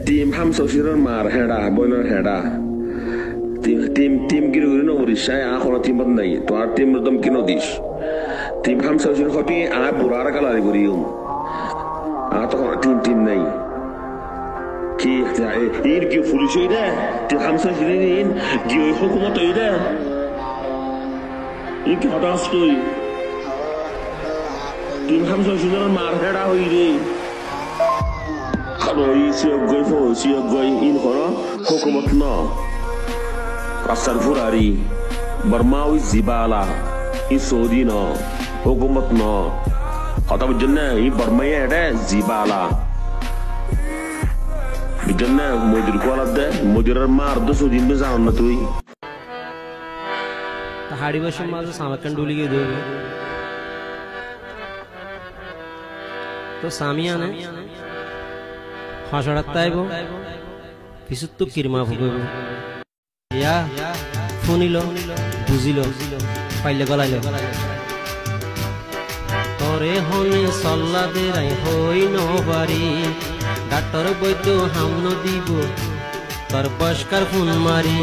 team হামসিরের মার হেডা বইলের হেডা team কিনো কিনো উড়িষ্যায় কোনো টিম নাই তো আর টিম দম কিনো দিস টিম হামসির হবি বুড়ার কালারি করিও তখন টিম নাই কি ইন কি পুলিশ হইরে টিম হামসির ইন কি ওই হুকুমত হইরে ইন কি হঠাৎ তুই টিম হামসির মার হেডা হইরে Kalau isi agoi fo isi agoi in kono hukumat no asal furari bermawi zibala isodi no hukumat no kata bujana ini bermaya ada zibala bujana mudir kualat deh mudir mar tuh sodi bezan na tuh tahari basam mazu samakan dulu gitu तो सामिया ने हाशड़ात ताइबो पिसुत्तु किरमा फुगो या फुनिलो बुझिलो पाइले गलाइलो तोरे हने सल्ला देराई हई नबारी doctor बैद्य हामनो दिबो तोर बस्कार फुन मारी